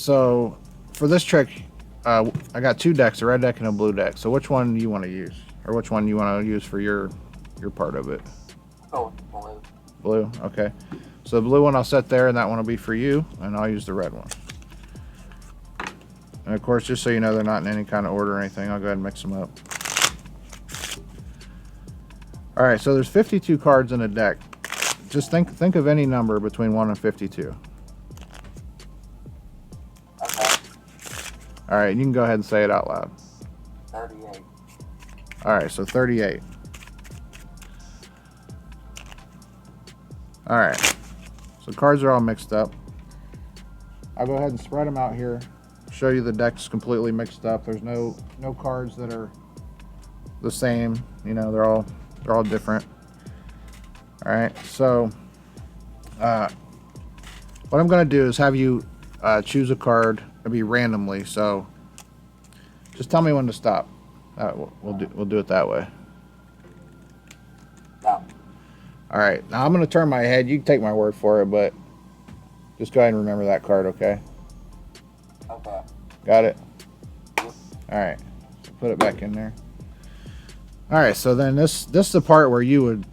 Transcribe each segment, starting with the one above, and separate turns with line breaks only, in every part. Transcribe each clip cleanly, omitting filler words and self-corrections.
So for this trick, I got two decks, a red deck and a blue deck. So which one do you want to use? Or which one you want to use for your part of it?
Oh, blue.
Blue, okay. So the blue one I'll set there, and that one will be for you, and I'll use the red one. And of course, just so you know, they're not in any kind of order or anything. I'll go ahead and mix them up. All right, so there's 52 cards in a deck. Just think of any number between 1 and 52.
Okay.
All right, you can go ahead and say it out loud.
38.
All right, so 38. All right, so cards are all mixed up. I'll go ahead and spread them out here. Show you the deck's completely mixed up. There's no cards that are the same. You know, they're all different. All right, so what I'm going to do is have you choose a card. It'll be randomly. So just tell me when to stop. We'll do it that way.
No.
All right, now I'm going to turn my head. You can take my word for it, but just go ahead and remember that card, okay?
Okay.
Got it? All right, so put it back in there. All right, so then this is the part where you would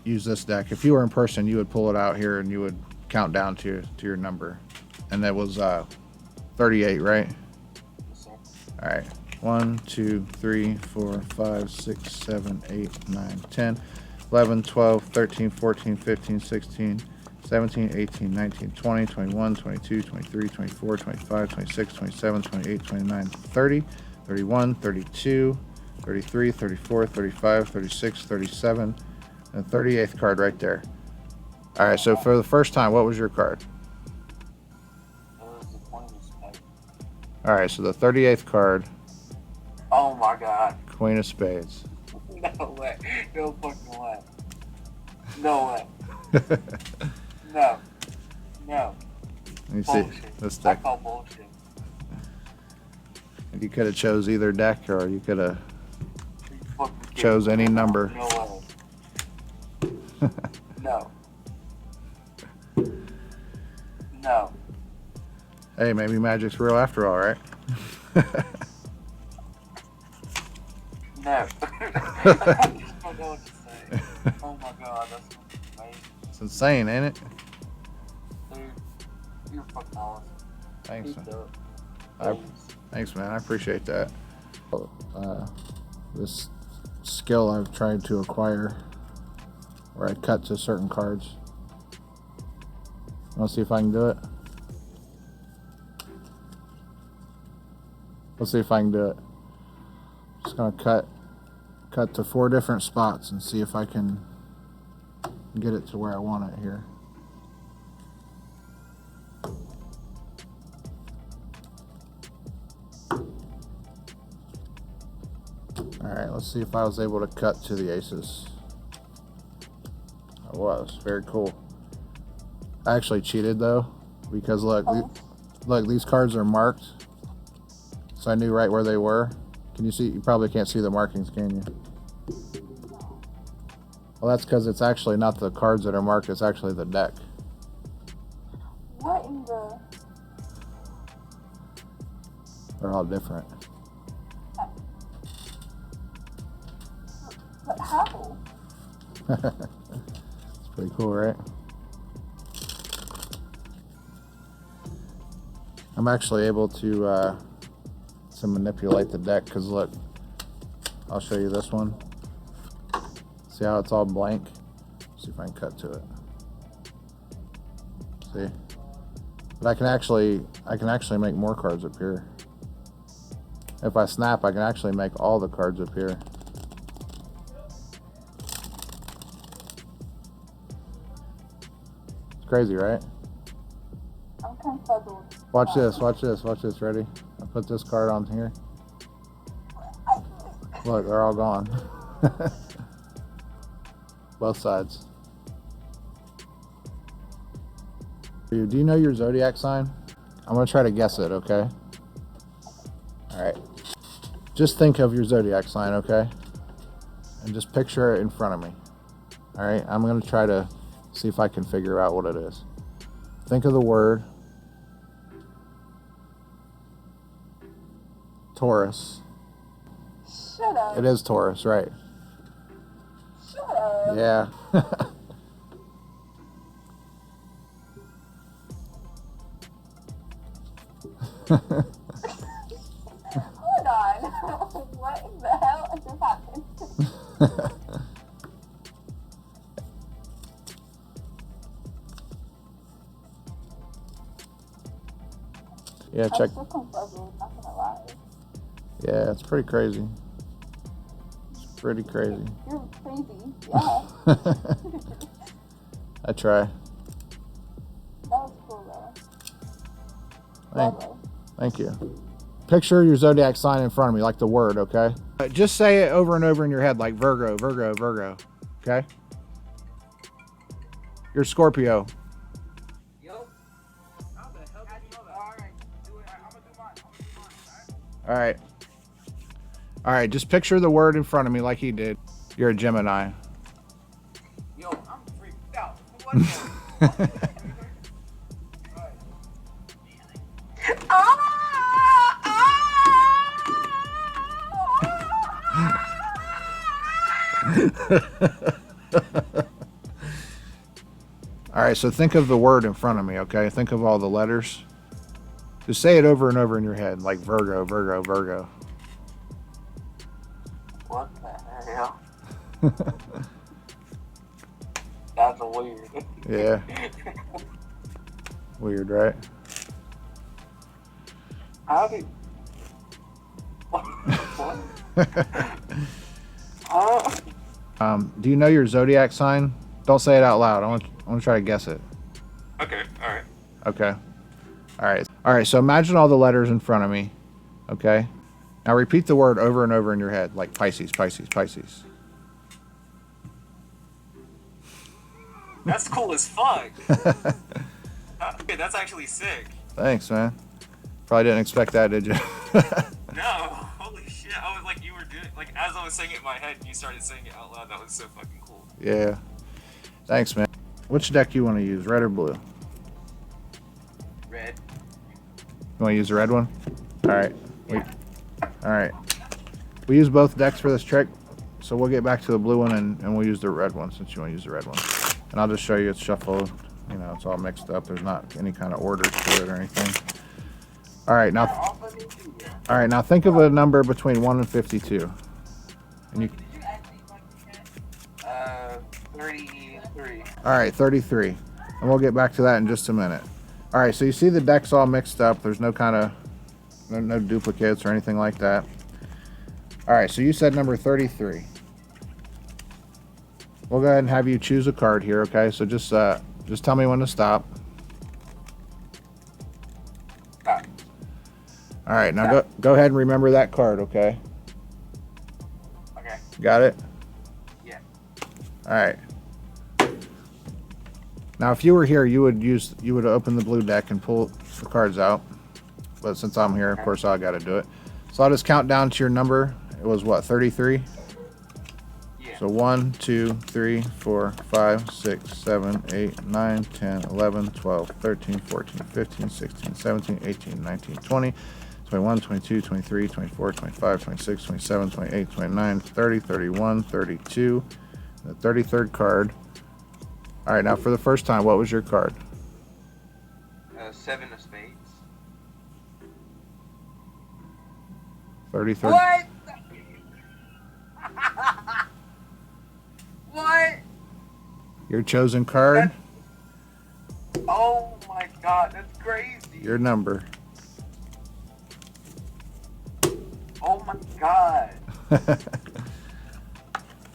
use this deck. If you were in person, you would pull it out here and you would count down to your number. And that was 38, right?
Yes, sir.
All right. 1, 2, 3, 4, 5, 6, 7, 8, 9, 10, 11, 12, 13, 14, 15, 16, 17, 18, 19, 20, 21, 22, 23, 24, 25, 26, 27, 28, 29, 30, 31, 32, 33, 34, 35, 36, 37, and 38th card right there. All right, so for the first time, what was your card?
It was the Queen of Spades.
All right, so the 38th card,
Oh my god.
Queen of Spades.
No way. No fucking way. No way. No. No.
Let me see
Bullshit.
this
I
deck.
call bullshit.
You could have chose either deck, or you could have
You fucking kidding
chose
me
any
right now.
number.
No way. No. No.
Hey, maybe magic's real after all, right?
No. I just don't know what to say. Oh my god, that's amazing.
It's insane, ain't it?
Dude, you're fucking awesome.
Thanks,
Keep
man.
it up.
I-
Please.
Thanks, man. I appreciate that. This skill I've tried to acquire, where I cut to certain cards. Want to see if I can do it? Let's see if I can do it. Just gonna cut to 4 different spots and see if I can get it to where I want it here. Alright, let's see if I was able to cut to the aces. I was. Very cool. I actually cheated though, because look, these cards are marked, so I knew right where they were. Can you see? You probably can't see the markings, can you? Well, that's because it's actually not the cards that are marked, it's actually the deck.
What in the...
They're all different.
But how?
It's pretty cool, right? I'm actually able to manipulate the deck, because look, I'll show you this one. See how it's all blank? See if I can cut to it. See? But I can actually make more cards up here. If I snap, I can actually make all the cards up here. It's crazy, right?
I'm confuzzled.
Watch this, watch this, watch this. Ready? I put this card on here. Look, they're all gone. Both sides. Do you know your zodiac sign? I'm gonna try to guess it, okay? Alright. Just think of your zodiac sign, okay? And just picture it in front of me. Alright, I'm gonna try to see if I can figure out what it is. Think of the word. Taurus.
Shut up.
It is Taurus, right?
Shut up.
Yeah.
Hold on. What the hell just happened?
Yeah,
I'm
check.
still confuzzled, not gonna lie.
Yeah, it's pretty crazy. It's pretty crazy.
You're crazy. Yeah.
I try.
That was cool though.
Thank,
Bravo.
thank you. Picture your zodiac sign in front of me, like the word, okay? Just say it over and over in your head, like Virgo, Virgo, Virgo, okay? You're Scorpio.
Yo. How the hell did you know that? Alright, do it. I'm gonna do mine.
All right. All right, just picture the word in front of me like he did. You're a Gemini.
Yo, I'm freaked out. What the?
All right, so think of the word in front of me, okay? Think of all the letters. Just say it over and over in your head, like Virgo, Virgo, Virgo.
What the hell? That's weird.
Yeah. Weird, right?
How did? What?
Do you know your zodiac sign? Don't say it out loud. I want to try to guess it.
Okay. All right.
Okay. All right. So imagine all the letters in front of me. Okay. Now repeat the word over and over in your head, like Pisces, Pisces, Pisces.
That's cool as fuck. Okay, that's actually sick.
Thanks, man. Probably didn't expect that, did you?
No, holy shit! I was like, you were doing like as I was saying it in my head, you started saying it out loud. That was so fucking cool.
Yeah. Thanks, man. Which deck you want to use, red or blue?
Red.
You want to use the red one? All right. All right. We use both decks for this trick, so we'll get back to the blue one and we'll use the red one since you want to use the red one. And I'll just show you it's shuffled. You know, it's all mixed up. There's not any kind of order to it or anything. All right, now. All right, now think of a number between 1 and 52. And you.
33.
All right, 33. And we'll get back to that in just a minute. All right, so you see the deck's all mixed up. There's no kind of no duplicates or anything like that. All right, so you said number 33. We'll go ahead and have you choose a card here, okay? So just tell me when to stop.
Stop.
All right, now go ahead and remember that card, okay?
Okay.
Got it?
Yeah.
All right. Now, if you were here, you would open the blue deck and pull the cards out. But since I'm here, of course, I got to do it. So I'll just count down to your number. It was what, 33?
Yeah.
So 1, 2, 3, 4, 5, 6, 7, 8, 9, 10, 11, 12, 13, 14, 15, 16, 17, 18, 19, 20, 21, 22, 23, 24, 25, 26, 27, 28, 29, 30, 31, 32. The 33rd card. All right, now for the first time, what was your card?
7 of spades.
33rd.
What? What?
Your chosen card.
Oh my god, that's crazy.
Your number.
Oh my god.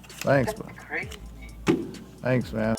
Thanks,
That's crazy.
thanks, man.